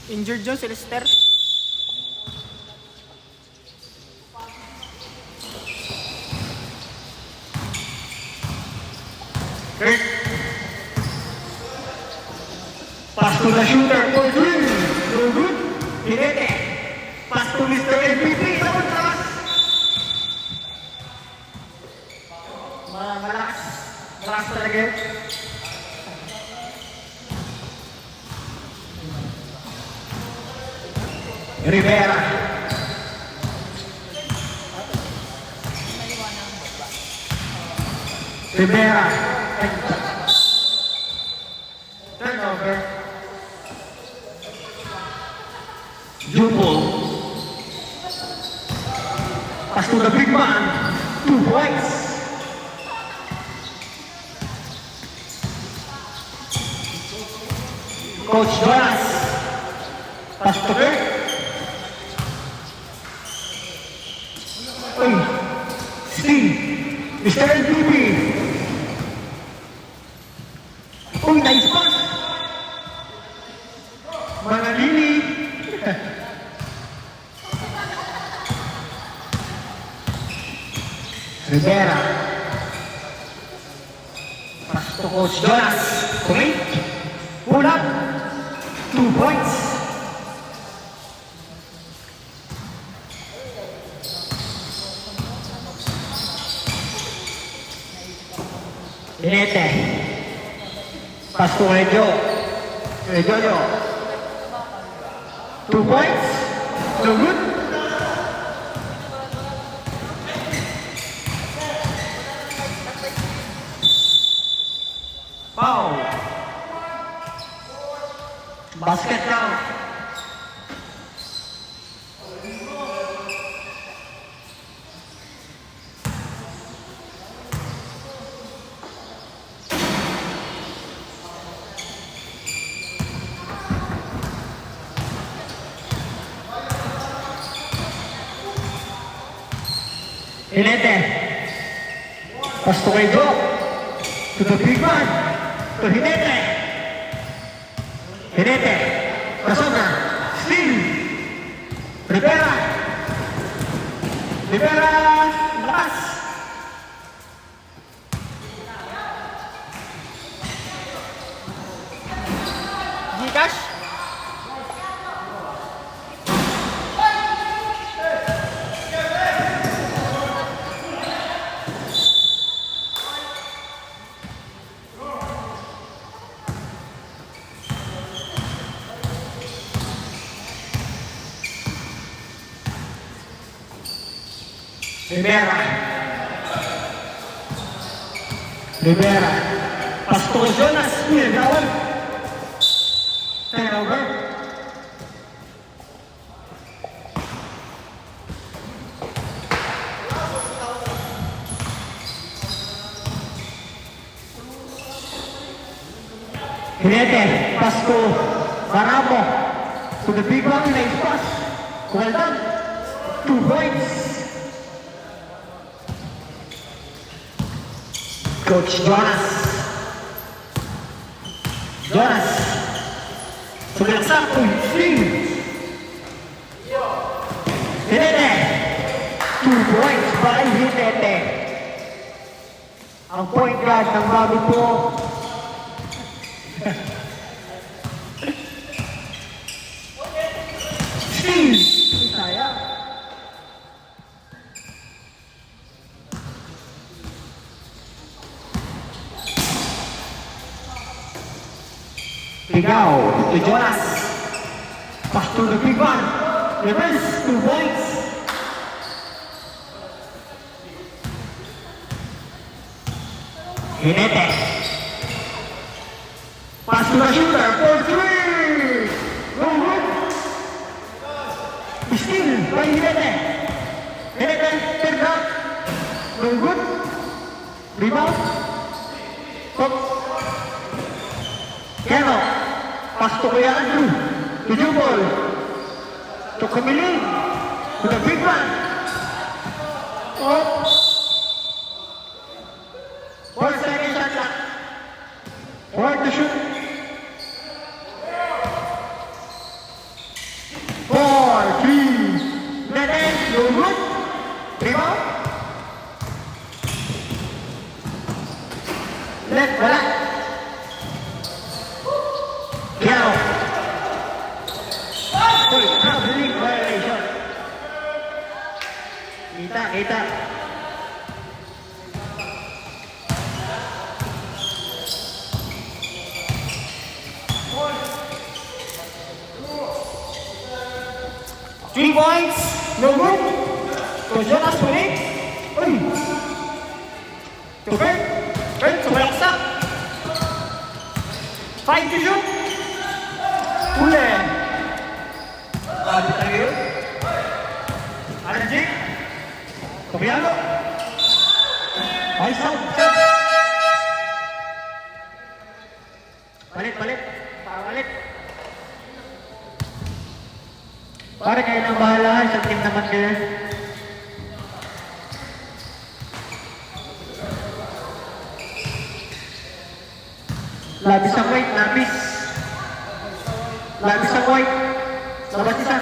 Injured dyan si Lester. Kurt. Pass to the shooter for three. No good. Hinete. Pass to Mr. MVP. Sabon pass. Malakas. Malakas talaga. Rivera. Rivera. Turnover. Jumbo. Pass to the big man. 2 points. Coach Jonas. Pass to Kurt. Steve. Mr. MVP. Nice pass. Manalili. Rivera. Pass to Coach Jonas. Point. Pull up. 2 points. Hinete. Pass to Rejo. Rejo. 2 points. No good. Foul. Basket count. Hinete. Pass to Rejo. To the big man. To Hinete. Hinete. Kasona. Steve. Rivera. Rivera. Lakas. Gcash. Rivera. Rivera. Pass to Jonas. Gawal. Turnover. Hinete. Pass to Baramo. To the big one. Nice pass. Well done. 2 points. Coach Jonas. Jonas. Sudah satu. Swing. Hinete. 2 points by Hinete. Ang point guard ng bago po. Swing. Sayang. Ligaw to Jonas. Pass to the big one. Reverse 2 points. Hinete. Pass to the shooter for 3. No good. Still by Hinete. Hinete, third down. No good. Rebound. Keno. Pass to Kuya Andrew. To Jubal. To Camille. To the big man. Oh. 4 seconds shot clock. 4 to shoot. 4, 3. Net. No good. Rebound. Net. Wala. Kiao. Uy, public violation. Kita. Three points. No good. To Jonas Pulig. Uy. To Kurt. Kurt, sumalaksak. 5 to shoot. Huli. Sabi tayo yun. Alanjik. Kopiano. Ay, sound. Palit. Palit. Pare kayo nang bahala. Isang team naman kayo. Labis ang white. Labis ang white. Labas isa.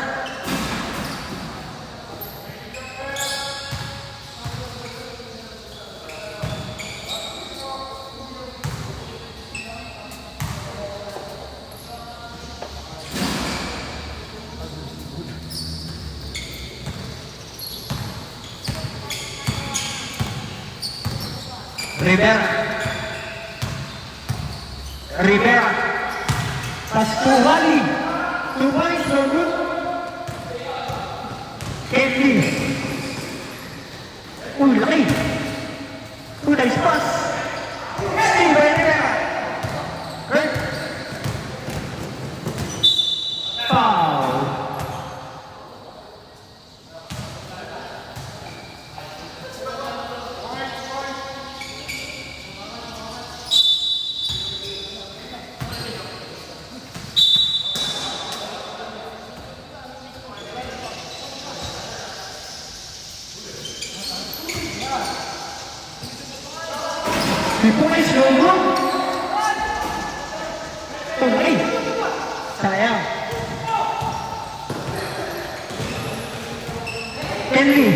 Rivera. Pass to Wally. 2 points, no good. Kenley. Uy, laki. Nice pass. Steve Rivera. Good. Foul. Points, no good. Tuloy. Sayang. Kenley.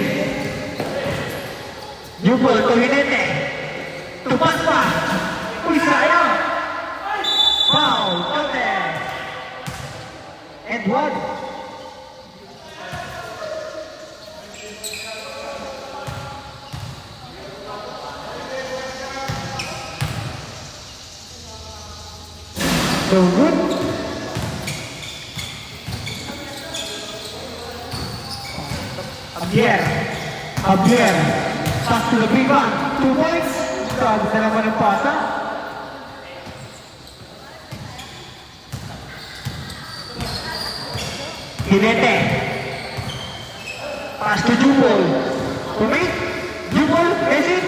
Jubal to Hinete. Tupas pa. Uy, sayang. Foul. Out there. And one. So good. Javier. Pass to the big one. 2 points. Grabe na naman ang pasa. Hinete. Pass to Jubal. Kumit. Jubal. Exit.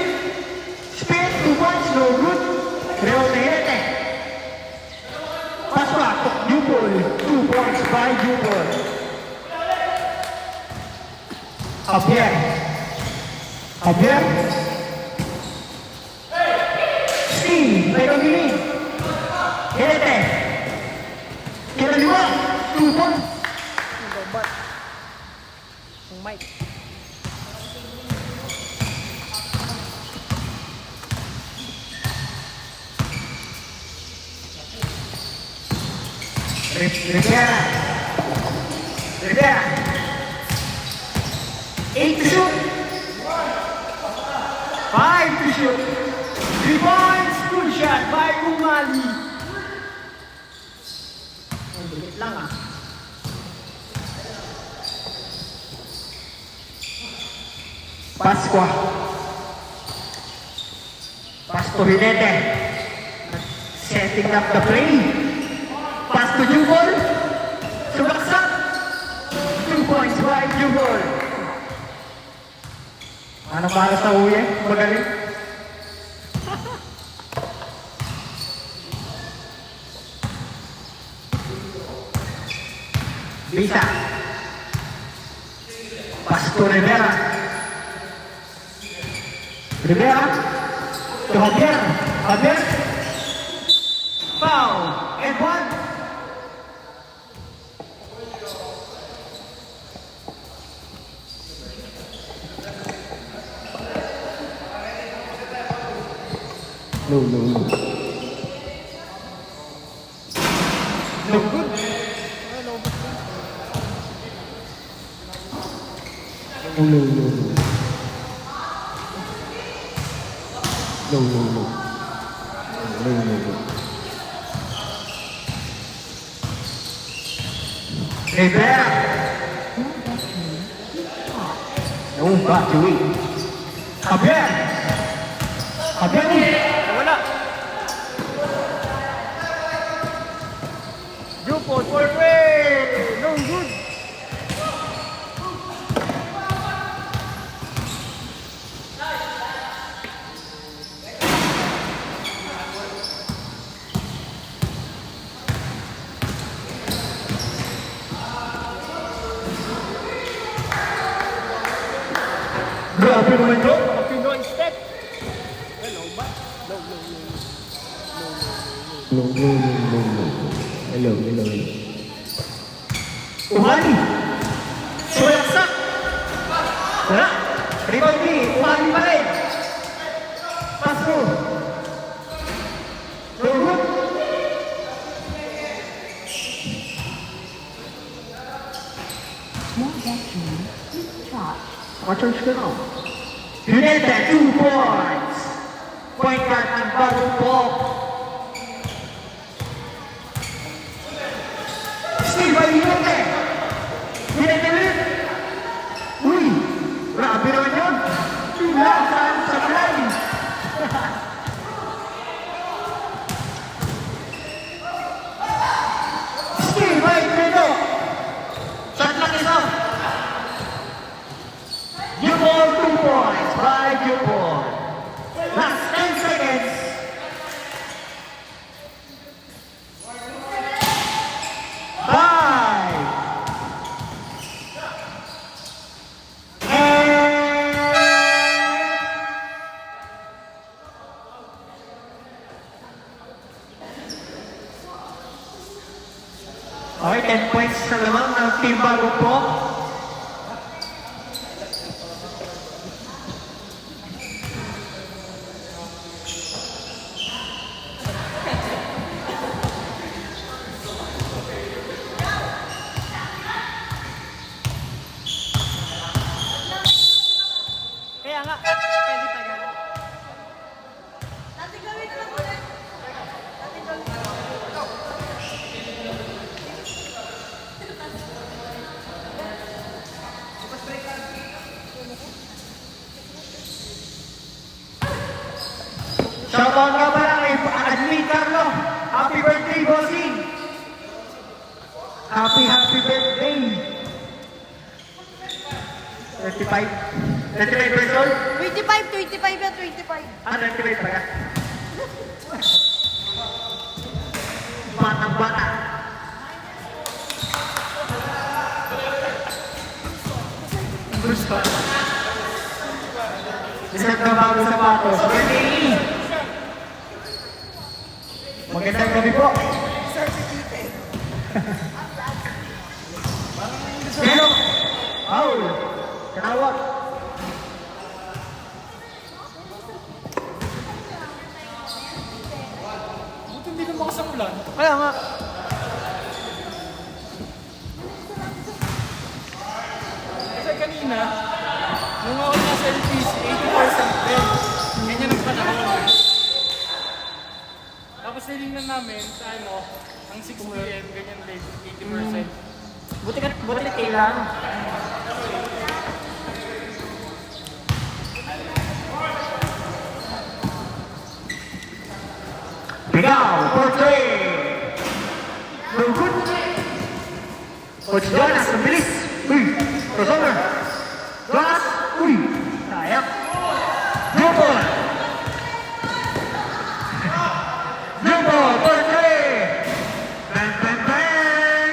Spin. 2 points. No good. Reo na Hinete. Pass back. Jubal. 2 points by Jubal. Javier. Steve. May kagini. Hinete. Kinaliwa. 2 points. Nababat. Ang mic. Rivera. 8 to shoot. 5 to shoot. 3 points. Good shot by Umali. Ang bilit lang ah. Pasqua. Pass to Hinete. Setting up the play. Pass to Jubal. Sumaksak. 2 points by Jubal. Ano para sa uwi? Magaling. Bisa. Pasko Rivera. Rivera. To Javier. Javier. Foul. And one. No. No good. No. Rivera. No, back to it. Javier. Wala. Jupon for way. No good. Grabe naman yun. Pino instead. Hello, ba? No. Hello. Umani. Sumaksak. Wala. Rebound ni. Umani pa rin. Pass mo. Good. Watch ka na. Juneta, 2 points. Point guard ng bagong ball. Steve Ayunote. Juneta ulit. Uy, grabe naman yun. Tula sa line. Steve Ayunote. Shot lang isa. Jupon 2 points by Jupon. Last 10 seconds. Five. Okay, 10 points na naman ng Team Bagong Po. Kaya nga, pwede tayo. Natin gawin na lang ulit. Natin gawin na lang. Shoutout nga pala kay Admin Carlo. Happy birthday, bossing! Happy birthday! 35? 35 years old? 25 yan, 25. 25 pa ka? Batang-bata. Gusto. Isang na bago sapatos. Birthday! Magandang gabi po. Hello. Paul. Kanawat. Buti hindi ka makasamulan. Kaya nga. Kasi kanina, nung ako nasa LPC, 80% din. Ganyan ang panahon. Tapos nilingnan namin sa ang 6 p.m. ganyan din, 80%. Buti na kailan. Bigaw, for three. No good. Coach Jonas, ang bilis. Uy, crossover. Jonas, uy. Sayang. Jumbo. Jumbo, for three. Bang, bang, bang.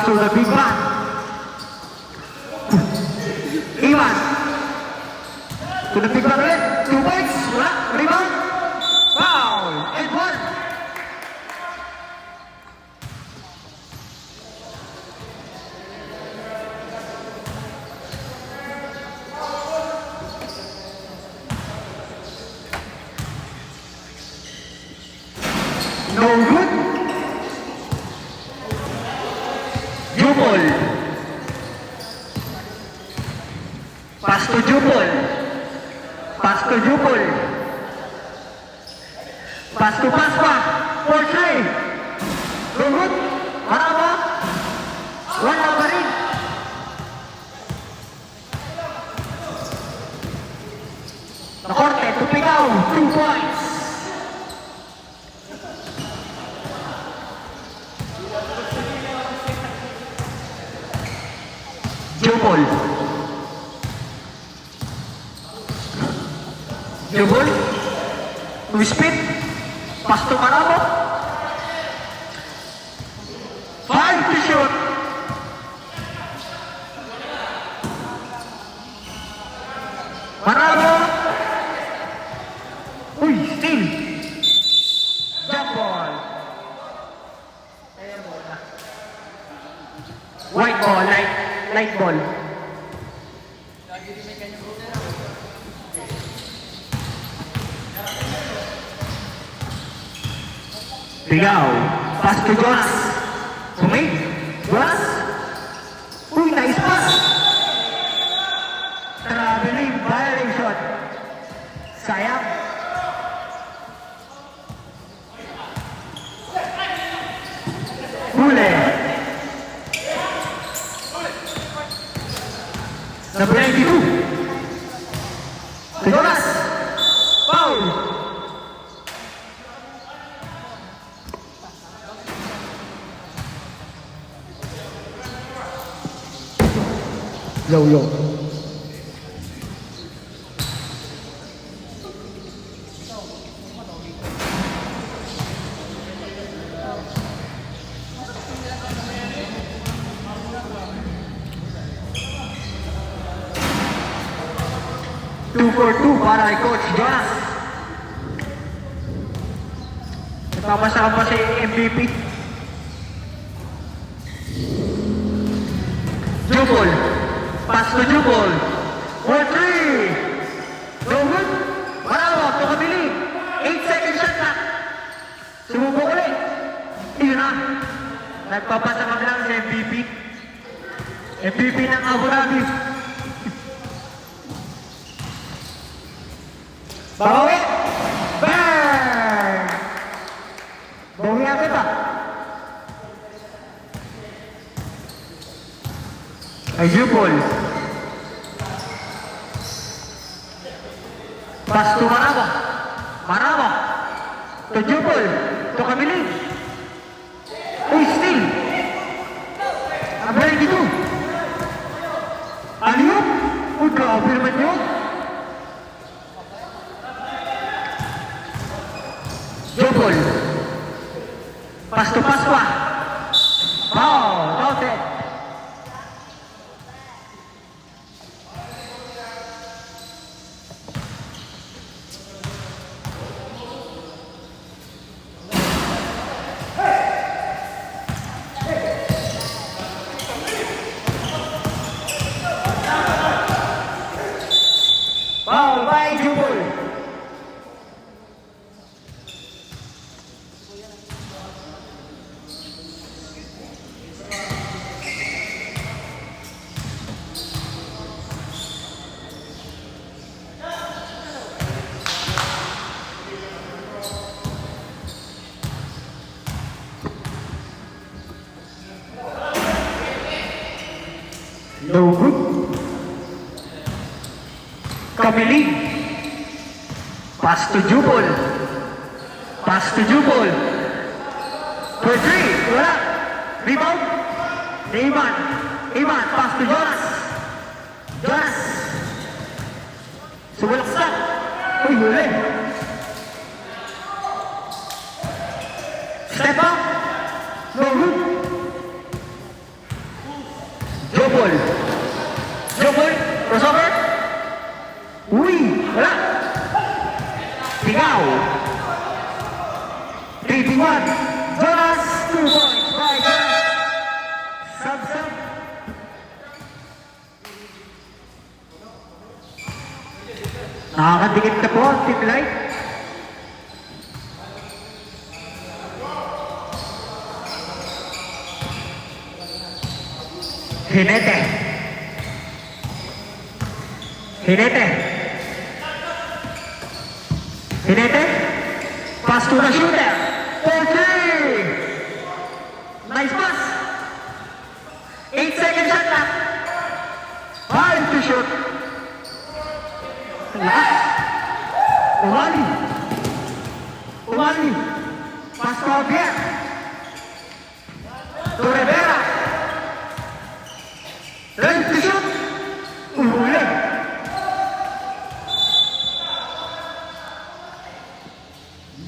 to the big man. Iman. To the big man ulit. 2 points. Wala. Rebound. Foul. And 1. No good. Jupol. Pass to Jupol. Pass to Jupol. Pass to Paspa. 4-3. No good. Marama. Wala pa rin. Nakorte. Tupigaw. 2 points. Jupol. Jupol. To spin. Pass to Maramo. 5 to shoot. Maramo. Uy, steal. Jump ball. White ball, light ball. Pigaw. Pass to Jonas. Sumig. Jonas. Uy, nice pass. Traveling violation. Sayang. Huli. Number 92. To Jonas. Foul. Yo. 2-for-2 para kay Coach Jonas. Nagpapasaka pa si MVP. Jupol. Pass to Jupol. 4-3. No good. Marama. Pakabili. 8 seconds shot na. Sumubok ulit. Yun na. Nagpapasaka lang si MVP. MVP ng Abu Dhabi. Bawi! Bang! Bawi natin ba? Ay, Jupol. Pass to Marama. Marama. To Jupol. To Kamili. Uy, steal. Number 92. Aliyop? Uy, grabe naman yun. Jupol. Pass to Pasqua. Foul. Counted. Foul by Jupol. No good. Kamili. Pass to Jupol. Pass to Jupol. For 3. Wala. Rebound. Iman. Iman. Pass to Jonas. Jonas. Sumalaksak. Uy, huli. Step up. No good. Jupol. Jupol, crossover. Uy, wala. Tigaw. 3-1. Jonas, 2 points. By Jonas. Sub-sub. Nakakadikit na po ang team light. Hinete. Hinete. Hinete. Pass to the shooter. 4-3. Nice pass. 8-second shot clock. 5 to shoot. Lakas. Umali. Umali. Pass to Javier. To Rivera. Ready to shoot. Uhuli.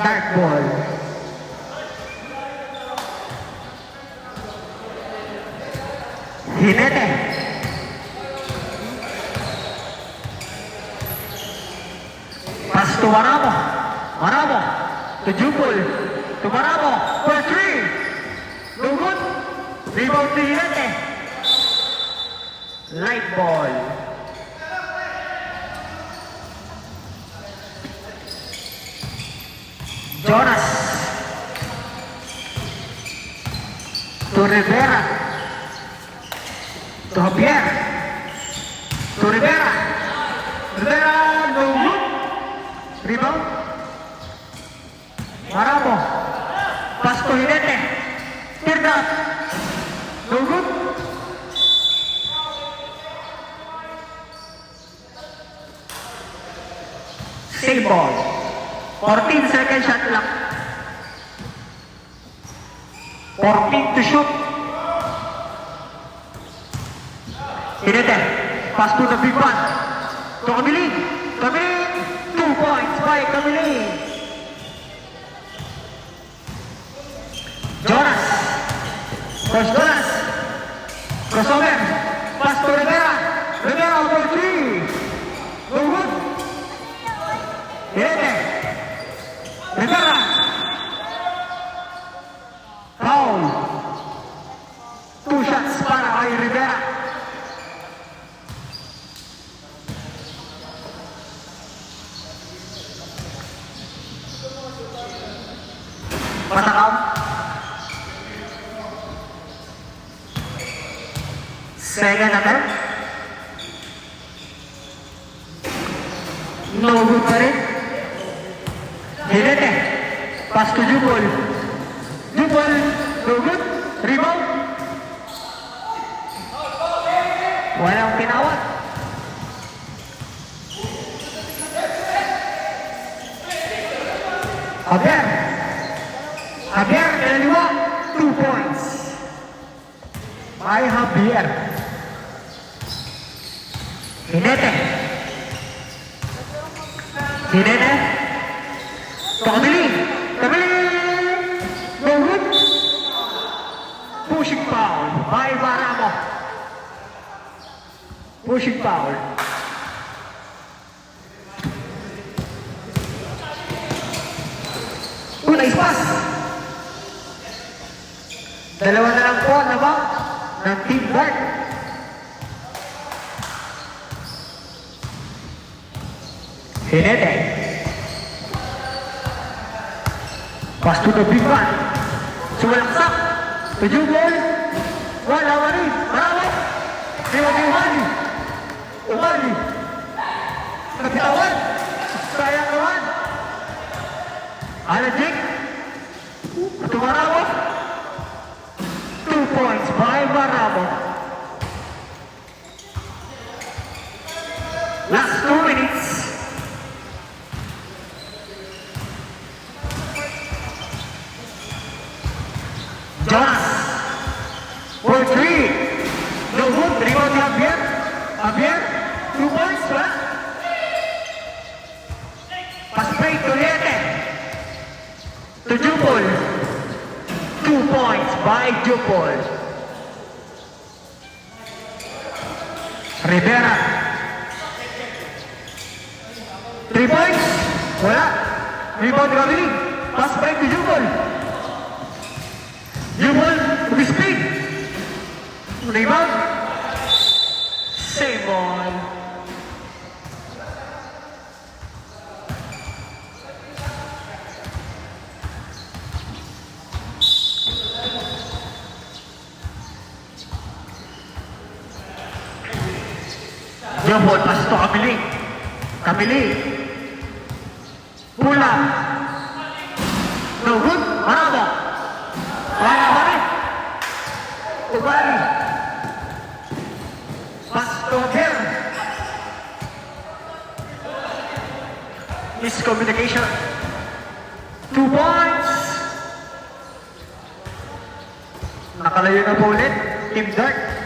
Dark ball. Hinete. Pass to Maramo. Maramo. To Jupol. To Maramo. For 3. No good. Rebound to Hinete. Light ball. Jonas. To Rivera. To Javier. To Rivera. Rivera, no good. Rebound. Maramo. Pass to Hinete. Third out. No good. Save ball. 14 second shot clock. 14 to shoot. Hinete. Pass to the big one. To Kamiling. Kamiling. 2 points by Kamiling. Jonas. Coach Jonas. Crossover. Pass to Rivera. Rivera for 3. No good. Hinete. Rivera. Foul. 2 shots para kay Rivera. Patakaw. Second attempt. No good pa rin. Hinete. Pass to Jupol. Jupol. No good. Rebound. Walang tinawat. Javier. Javier, kaliwa. 2 points. By Javier. Hinete. Hinete. Kamiling. Kamiling. No good. Pushing foul by Maramo. Pushing foul. Nice pass. Dalawa na lang po na ba ng team guard. Hinete. Pass to the big one. Sumalaksak. To Jupol. Wala wali. Maramo. Umali. Umali. Nagbitawan. Sayang naman. Alajik. To Maramo. 2 points by Maramo. Last 2 minutes. Jonas. For 3. No good. Rebound to Javier. Javier. 2 points. Wala. Pass straight to Hinete. To Jupol. 2 points by Jupol. Rivera. 3 points. Wala. Rebound Gabiling. Pass break to Jubal. Jubal with speed. Rebound. Same ball. Jubal, pass to Kamili. Kamili. Pula. No good. Marabo. Wala pa rin. Ubali. Pass to Ger. Miscommunication. 2 points. Nakalayo na po ulit. Team Dark.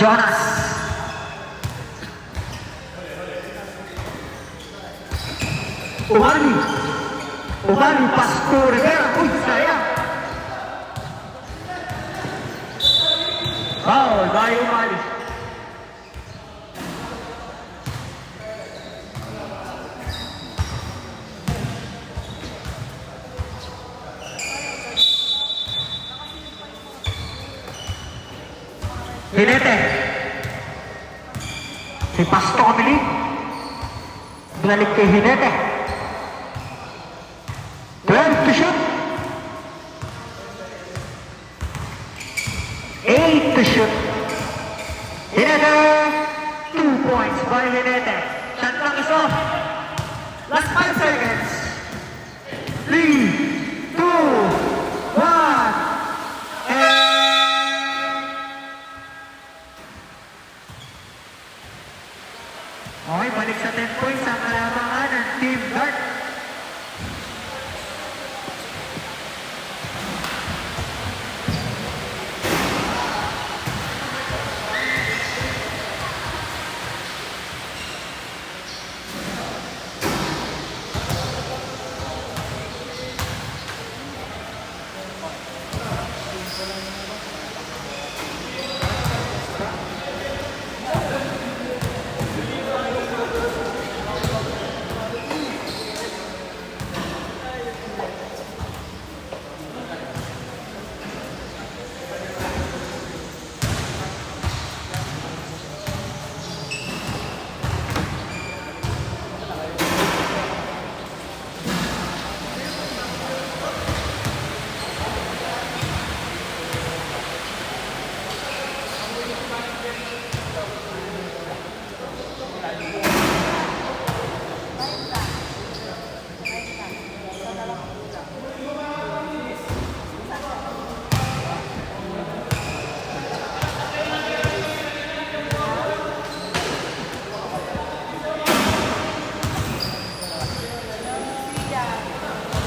Jonas. Umali. Umali, pass to Rivera. Uy, sayang. Foul, by Umali. Hinete. Si Pasto Kamili. Balik kay Hinete. 12 to shoot. 8 to shoot. Hinete. 2 points by Hinete. Shot clock is off. Last 5 seconds. 3, 2, 1. Okay, balik sa 10 points ang kalamangan ng Team Dark.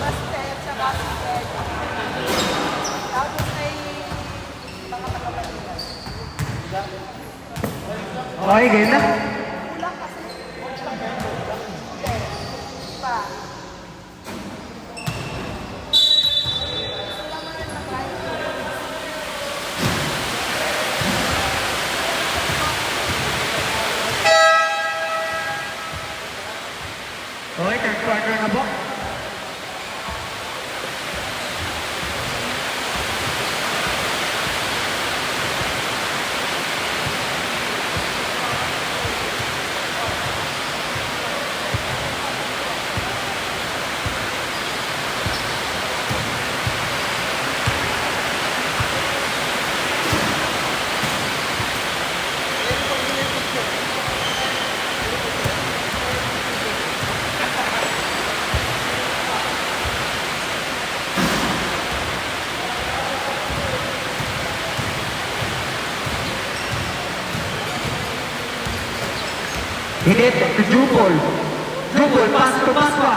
Basket, sa basket. Tapos may mga pagkabalikan. Okay, game na. Kulang kasi. Hindi. Pa. Okay, third quarter na po. Hit to Jubal. Jubal, pass to Pasqua.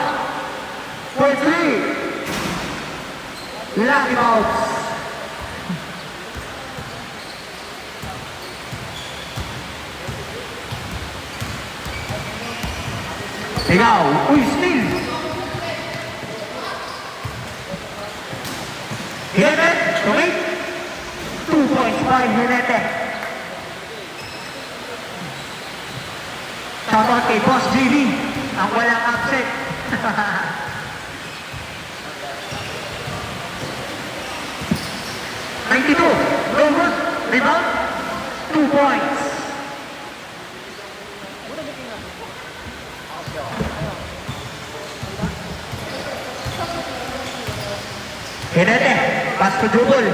For 3. Lucky Mouths. Ikaw, uy, steal. Hit it, to make 2 points by Hinete. Shoutout kay Boss JV, ang walang absent. '92, goal good, rebound, 2 points. Hinete, pass to Jubal.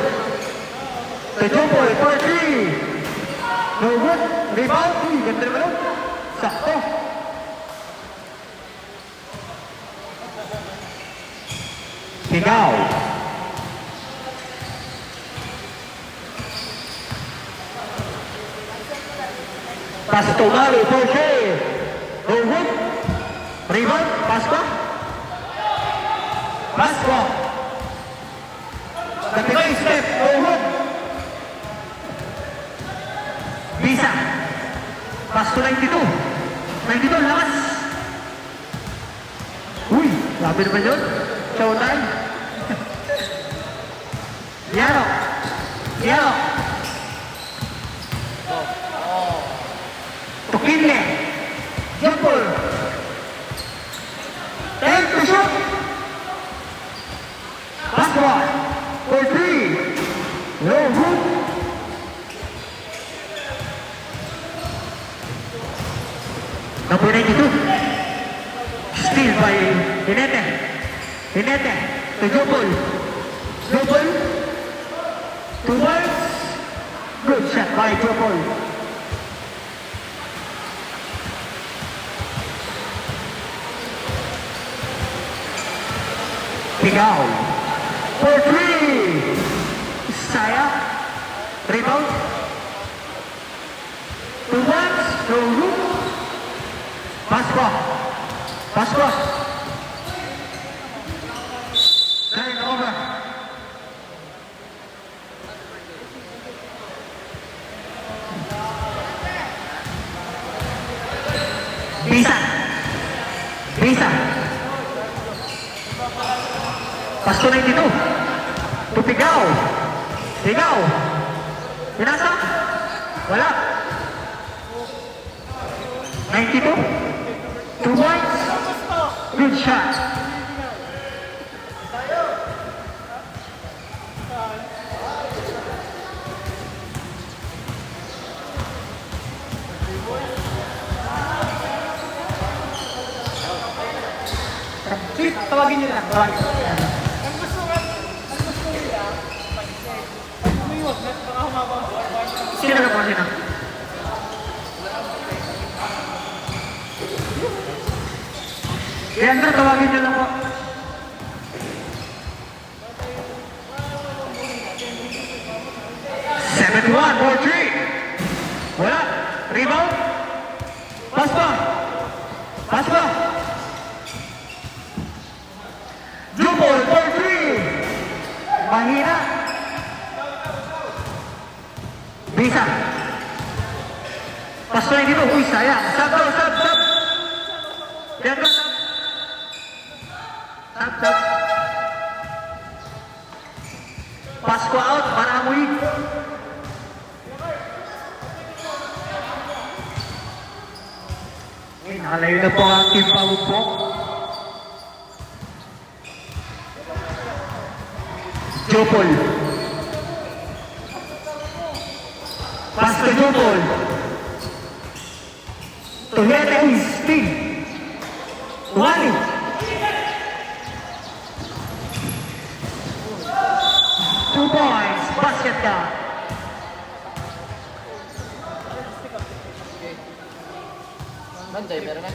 To Jubal for 3. No good, rebound, ganda naman yun. Sakto. Sigaw. Pass to Mario for 3. No good, rebound, pass pa. Pass pa. The big step, over. Bisa. Pass to 92. 92, lakas. Uy, sabi naman yun. Showtime. Yaro. Yaro. Tukinde. Jumper. 10 to shoot. Basketball. For 3. No good. Number 92. Steal by Hinete. Hinete to Jubal. Jubal. 2 points. Good shot by Jubal. Pigaw. For 3. Saya. Rebound. 2 points. No good. Pass pa. Pass pa. Turn over. Bisa. Bisa. Pass to 92. To Pigaw. Pigaw. Pinasa. Wala. 92. 2 points. Good shot. Sweet, tawagin nyo lang. Tawagin. Ang gusto nila, pag umiwas, baka humaba. Sino na po sino? Leandro, tawagin nyo lang po. '71 for 3. Wala. Rebound. Pass pa. Pass pa. Jubal for 3. Mahina. Bisa. Pass to dito. Uy, sayang. Sab. Leandro, sab. Sab. Pass ko out para amuyin. Uy, nakalayo na po ang team Pawupok. Jopol. Pass to Jopol. Tuhete uy, steal. Tuwali. Two points, basket ka. Monday, meron na?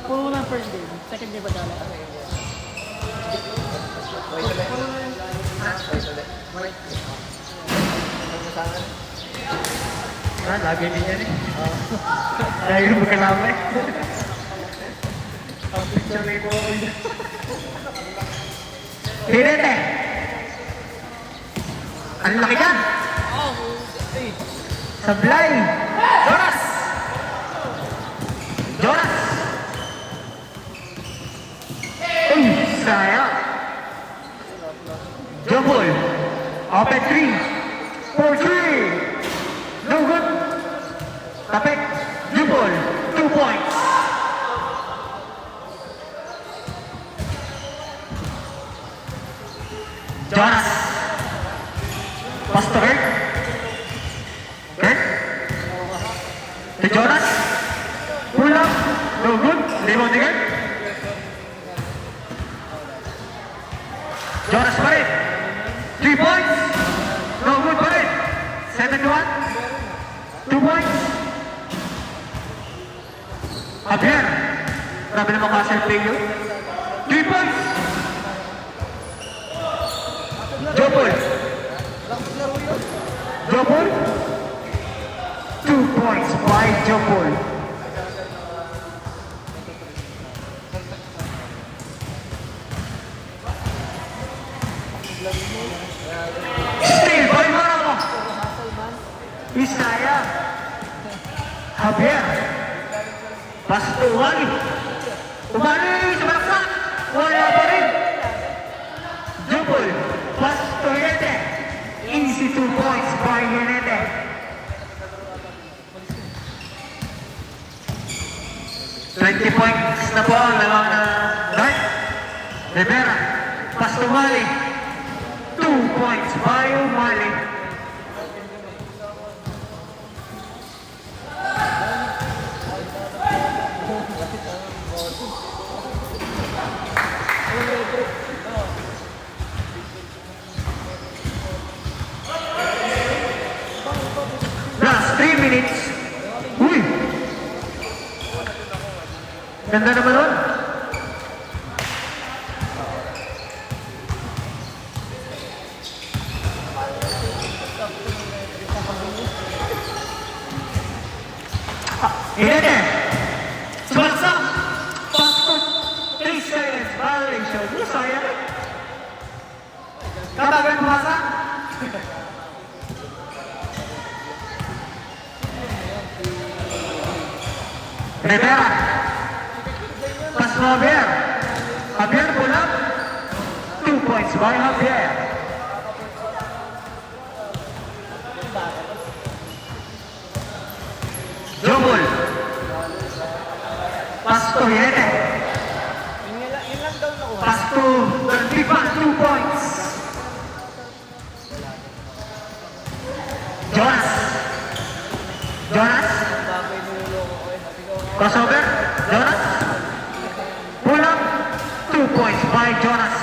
Puro na first game. Second game ba dala? Wait ulit. Wait ulit. Ano sa akin? Lagi din yan eh. Lagi mo kalamay. Ang picture may po ako yun. Hirete. Ang laki yan. Sablay. Jonas. Jonas. Uy, sayang. Jumble. Open 3. For 3. To Jonas. Pull up. No good. Rebound again. Jonas pa rin. 3 points. No good pa rin. 7-1. 2 points. Javier. Grabe naman Castle play yun. 3 points. Jopol. Jopol. 2 points by Jopol. Steal by Maramo. Isaya. Javier. Pass to Wally. Umali sa baksak. Wala pa rin. Jopol. Pass to Hinete. Easy 2 points by Hinete. $20 points na po ang lamang na guard. Rivera. Pass to Umali. 2 points by Umali. Last 3 minutes. Uy! Ganda naman nun. Hinete. Sumaksak. Pasok. 3 seconds. Violation. Sayang. Kabagan pumasa. Rivera. Pas Javier. Javier pull up. 2 points by Javier. Jomol. Pas to Hinete. Yun lang daw nakuha. Pas to Tipan. 2 points. Jonas. Jonas. Bagay niloloko ko eh. Sabi ko, Crossover. Jonas. Pull up. 2 points by Jonas.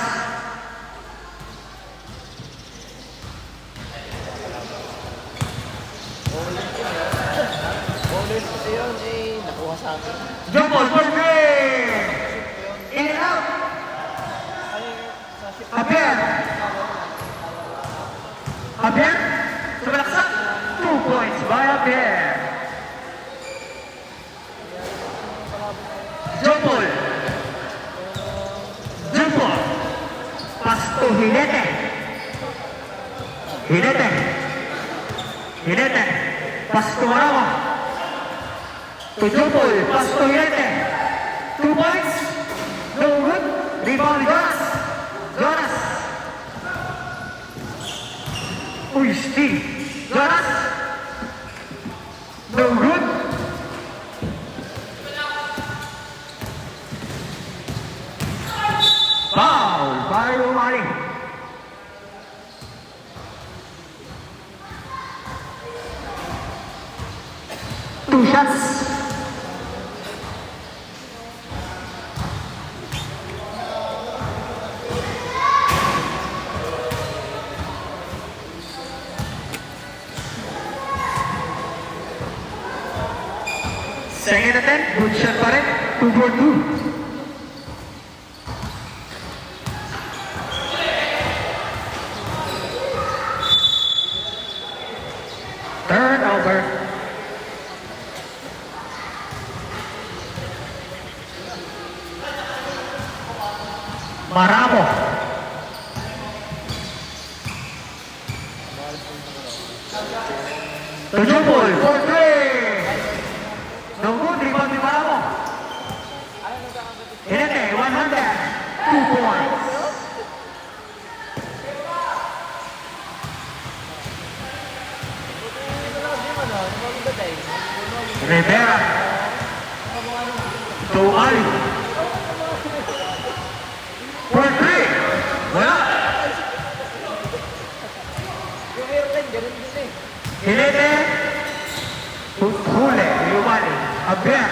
bowlers kasi yun eh. Nakuha sa akin. Jumbo for three. In and out. Javier. Javier. Sumalaksak. 2 points by Javier. Jumbo. Jumbo. Pass to Hinete. Hinete. Hinete. Pass to Maramo. To Jumbo. Pass to Hinete. 2 points. No good. Rebound Jonas. Jonas. Uy, Steve. Jonas. No good. Foul by Umali. Two shots. Second attempt, good shot pa rin. 2 for 2. Turnover. Maramo. Tujupol for 3. No good, rebound ni Maramo. Hinete, 100. 2 points. Rivera. To Ali. For 3. Wala. Yung airline, ganun din eh. Hinete. Huli. Lumali. bali. Javier.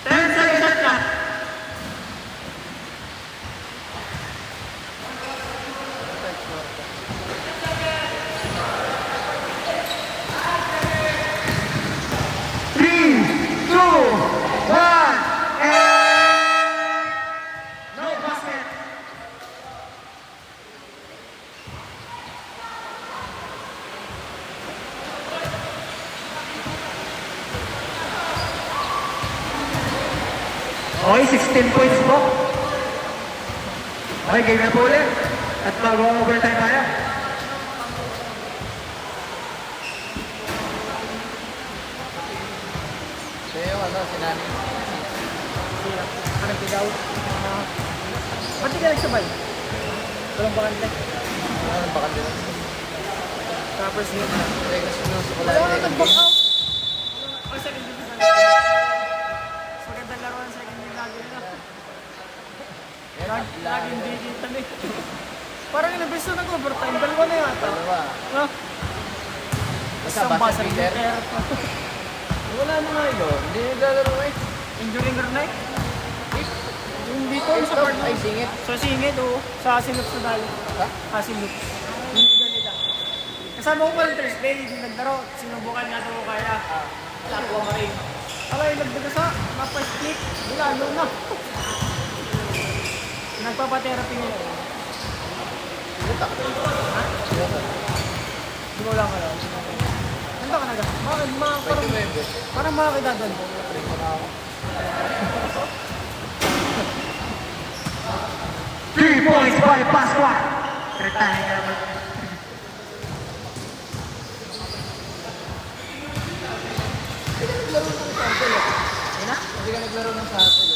10 seconds shot clock. Three, two, one, and no basket. Okay, 16 points po. Okay, game na po ulit. At mag-overtime tayo. Siya yung sinani. Ano pigaw? Ba't di ka nagsabay? Walang bakante. Ano ba kanila? Tapos yun. Kaya kasi nung sa Wala kulay. ka nag-back out. O, second division. Mas magandang laro ng second division lagi nila. Lagi hindi kita na eh. Parang ilang beses na nag-overtime. Dalawa na yata. Dalawa. No? Basta basa leader. Wala na nga yun. Hindi naglalaro eh. Injury nga na eh. Yung dito, sa part Ay, singit. Sa singit, oo. Sa Asilups na dali. Ha? Asilups. Yung ganita. Kasama ko pala Thursday, naglaro. Sinubukan nga ito ko kaya. Nakuha mo rin. Alay, nagdaga sa mapa-split. Lalo na. Nagpapatherapy nga yun. Puta. Hindi ko lang alam. Handa ka na ga? Bakit? Parang makakidadal mo. 3 points by Pascual. Tretahin ka naman. Hindi ka naglaro ng sample.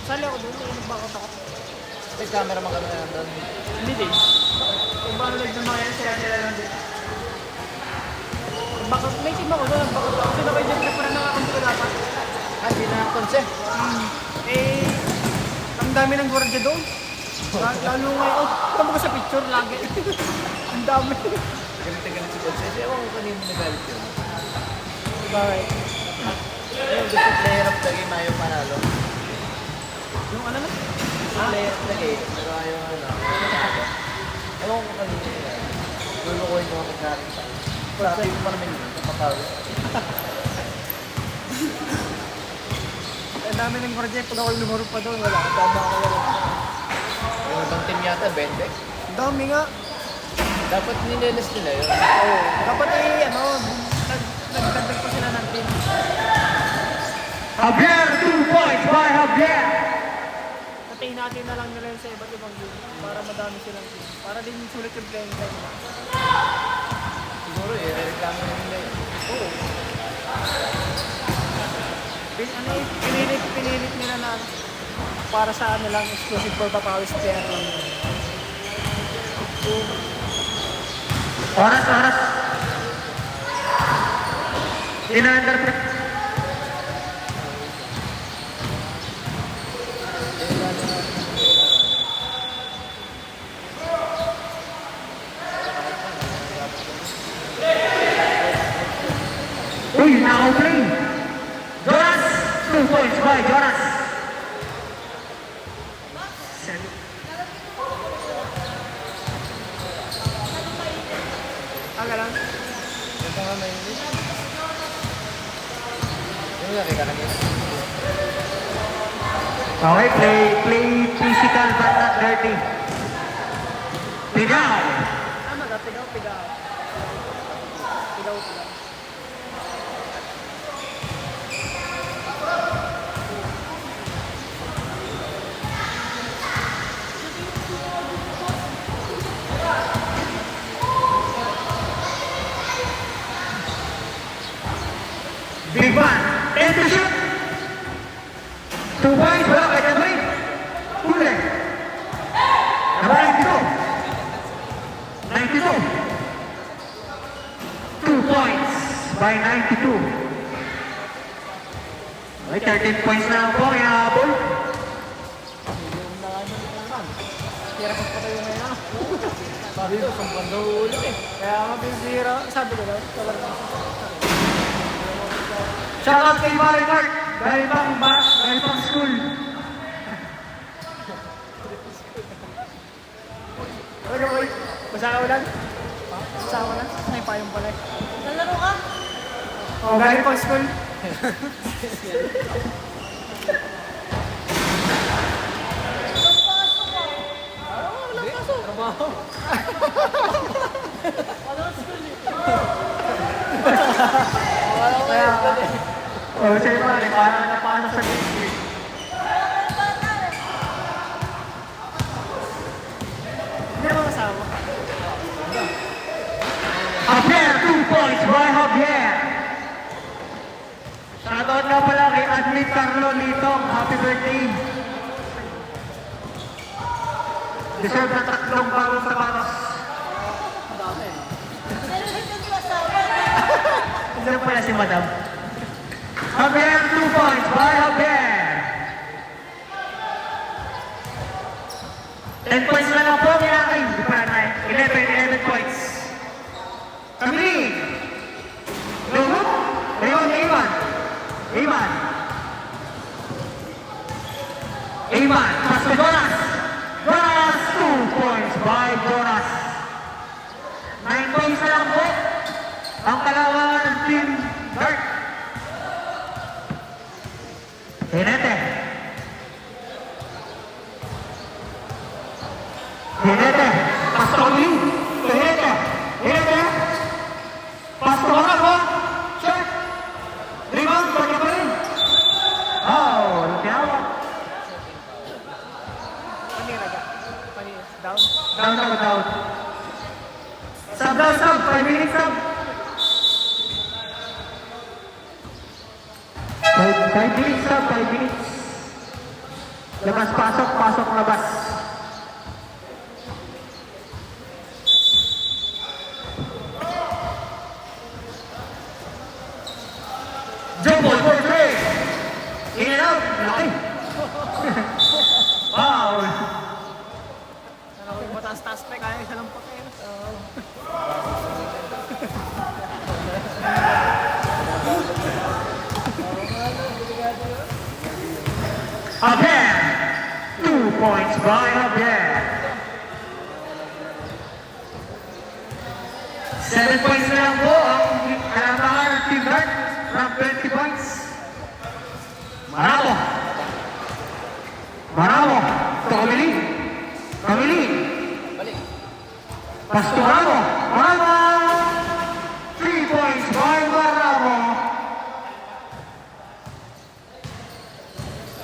Sali ako doon, nagbakot ako. May camera man kami na nandun. Hindi din. Kung paano nagdamaya, sila lang din. Bakit may team ako doon, bakit ako sinabay-dip na parang nakakampi ko dapat. Ah, hindi na konse. Eh, ang dami ng gwardiya doon. Lalo ngayon, tama ko sa picture lagi. Ang dami. Ganit-ganit si konse. Ewan ko kanina nagalit yun. Bakit? Ayun, gusto player of the game ayaw panalo. Yung ano na? Gusto player of the game, pero ayaw ano. Ewan ko kanina yun. Lulukoy ko ang nagkakita. Sabi ko pa naman yun, kapatawin. Ang dami ng gwardiya, pag ako lumaro pa doon, wala. Ang dami ako laro. Yung ibang team yata, 20. Ang dami nga. Dapat nilelis nila yun. Oo. Dapat eh, ano, nagdagdag pa sila ng team. Javier, 2 points by Javier. Patayin natin na lang nila yun sa iba't ibang game para madami silang team. Para din sulit yung playing time nila. Siguro eh, reklamo nila yun. Oo. Pinilit nila na para sa ano lang, exclusive for Papawis player lang. So, Oras. Ina-underprep. Uy, naka-play. Jonas, 2 points by Jonas. aga lang. Ito nga may English. Yung laki ka lang yun. Okay, play physical but not dirty. Pigaw. Tama ka, pigaw. Pigaw. Big man, and the shot. 2 points, wala kay Kabri. Huli. Number 92. 2 points by 92. Okay, 13 points na lang po, kaya habol. Hirap pa tayo ngayon ano. Sabi ko, kung banda ulit eh. Kaya mabisira, sabi ko daw, wala naman. Shoutout kay Mari Mark. Galing pang school. Ano boy? Basa ka ulan? Basa ka ulan? Ay, payong pala. Nalaro ka? Oh, galing pang school. Walang pasok ka. Walang pasok. Trabaho. Walang school eh. Kaya, Oh, sa'yo Mari, parang napasok sa district. Walang bata eh. hindi naman kasama. Javier, 2 points by Javier. Shoutout nga pala kay Admin Carlo Litong. Happy birthday. Deserve na 3 bagong sapatos. Pero hindi ko kasama. Deserve pala si Madam. Javier, 2 points by Javier. 10 points na lang po, Miracle. Di pa na 11 points. Kamili. Lehut. Leon Iman. Iman. Iman. Pass to Jonas. Jonas, 2 points by Jonas. 9 points na lang po. Ang kalawangan ng Team Dark. Hinete. Hinete. Pass to Kamili. Hinete. Hinete. Pass to Marabo. Check. Rebound. Balik pa rin. Oh, tinawag. Paniraga. Down. Down. Sub. 5 minutes sub. 5 minutes sub, 5 minutes. Labas, pasok, labas. Jumbo, for 3. In and out. Laki. Foul. Ano ko yung mataas-taas pa, kaya siya lang pakin. Javier, 2 points by Javier. 7 points na lang po ang kalamangan ng Team Dark from 20 points. Maramo. To Kamili. Pass to Maramo. 3 points by Maramo.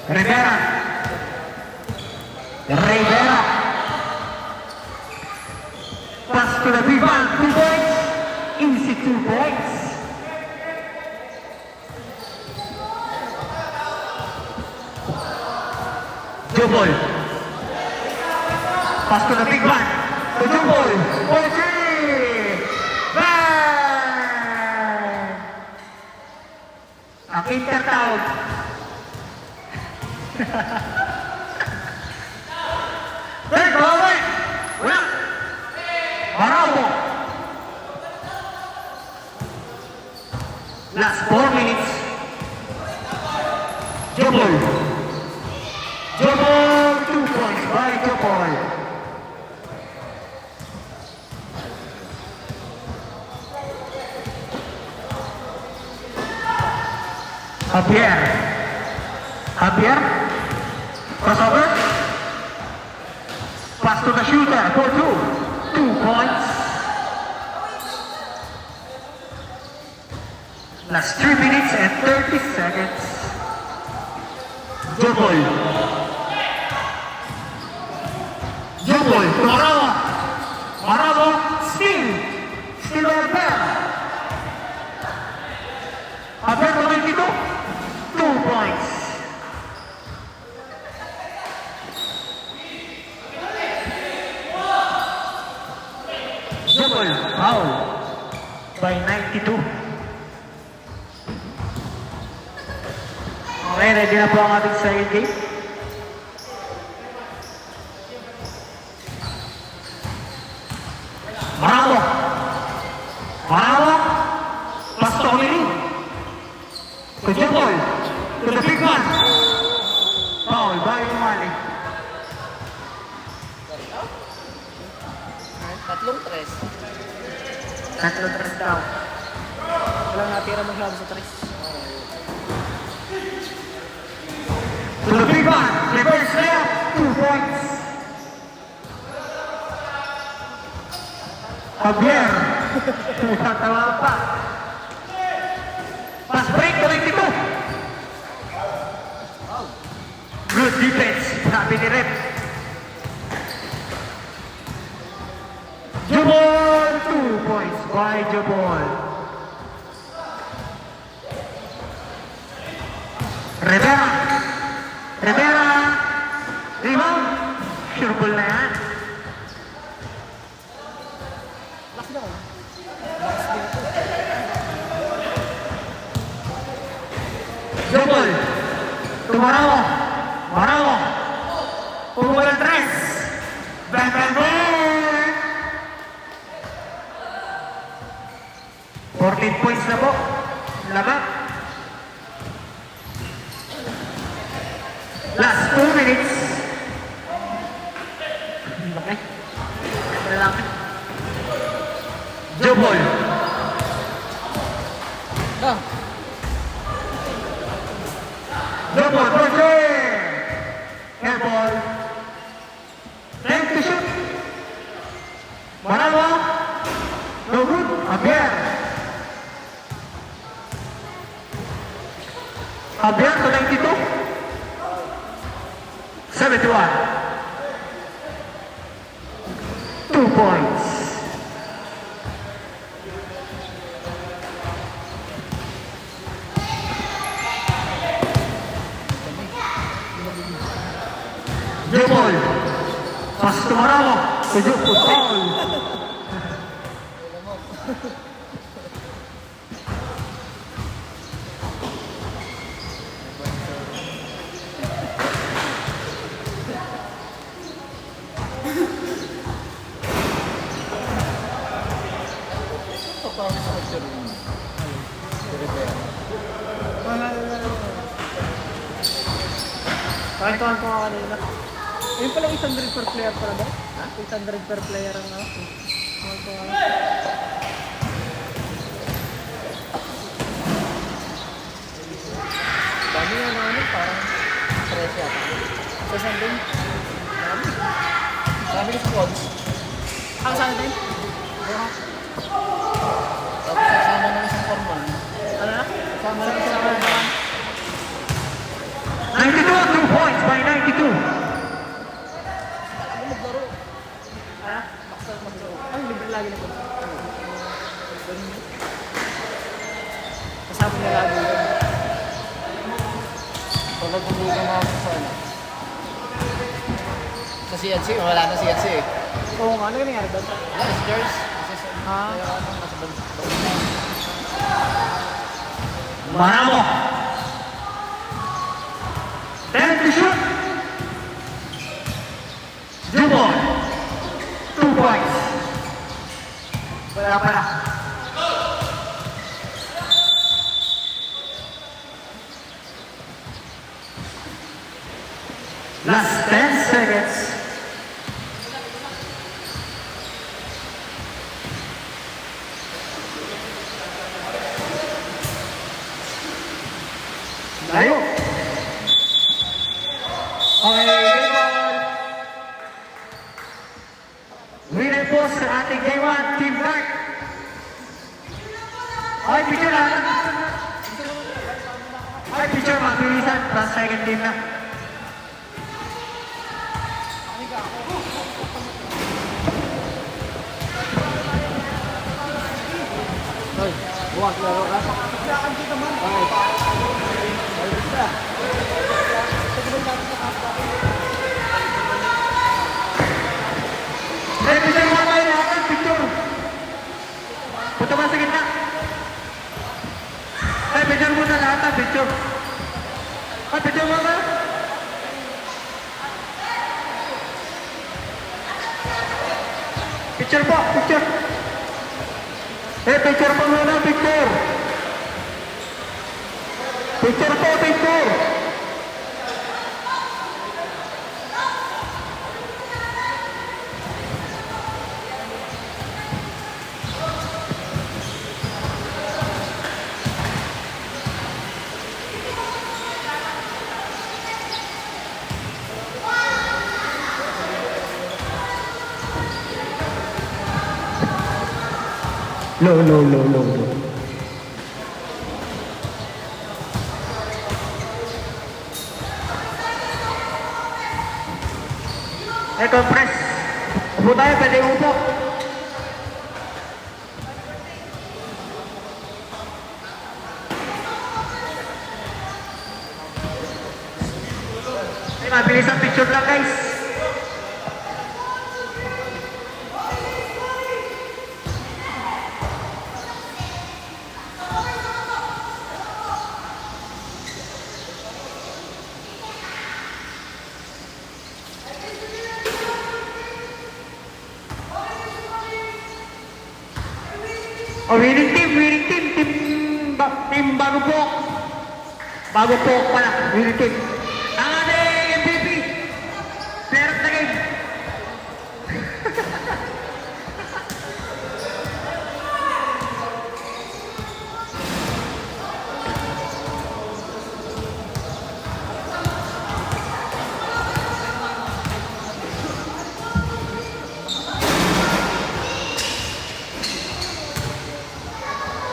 Rivera. Pass to the big man, 2 points. Easy 2 points. Jubol. Pass to the big man. To Jubol. For 3. Bang! Ang intertawag. Third ball. Wala. Marabo. Last 4 minutes. Jobol. 2 points by Jobol. Javier. Crossover. Pass to the shooter for 2 points. Last 3 minutes and 30 seconds. Jobol to Marabo. Still Javier. Javier to 22. 2 points. Jobol, foul by 92. Okay, ready na po ang ating second game. Maramo. Pass to Kamili. To Tubigan! Foul, bakit tumali? Tatlong tres. Tatlo tres daw. Walang natira masyado sa tres. Tubigan! Reverse layup! 2 points. Javier! Tumatawa pa. Pass break, 22. Good defense, sabi ni Rep. Jubol, 2 points by Jubol. Rivera. Rivera. Rebound. Sure ball na yan. Last daw. Jubol. Tumarawa. Marawa. Pumulang tres. Bang, bang, bang. 14 points na po. Laban. Last 2 minutes. Okay. Malaki. Jubol. Ah, Jubol. Roger. Air ball. Time to shoot. Marawa. No good. Javier. Javier to 92. 71. 2 points. Jubol. Pas to Marawa. Tujuh foul. paano sa magsaroon? Rivera. Pakintuhan ko nga kanina. Ayun pala 800 per player pala ba? 800 per player ang ano. Pakintuhan ko nga. Dami nga na ano, parang 13 yata. Sa saan din? Sabi ko sa pods, Ang saan din? tapos kasama na isang formal. Ano na? Kasama na isang Sama formal. naman. 92, 2 points by 92. Ano maglaro? Ano? Baksal maglaro. Ay, libre lagi na po. Kasama niya lagi yun. Pag nagpundugan na ako sa ano. Sa CNC, wala na CNC eh. Oo nga, ano nangyari doon? Wala, si Jers. Kasi sa Ah. kaya ano, nasa bansa. Maramo. 10 to shoot. Jubon. 2 points. Wala pala. Last 10 seconds. Layo. Okay, game on. Winner po sa ating game 1, Team Dark. Okay, picture na. Okay, picture magpilisan para sa second team na. Hoy, bukas laro ka. Eh, picture mo kayo lahat, picture. Punta ba sa gitna? Eh, picture mo na lahat, picture. Ah, picture mo ba? Picture po, picture. Eh, picture po muna, picture. Picture po, picture. Low, low, low, low, low. Eh, compress. Upo tayo, pwede upo. Eh, mabilis ang picture lang, guys. Oh, winning team, team bago po. Bago po pala, winning team. Ang ating MVP, player of the game.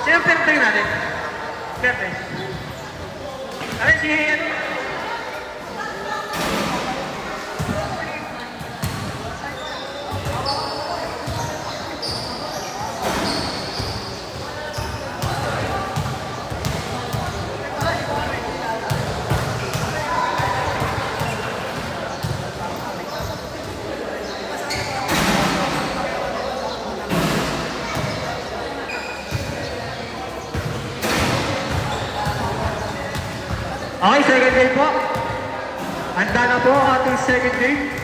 Sino ang player of the game natin? Perte. Ano si ano? Okay, second game po. Handa na po ang ating second game.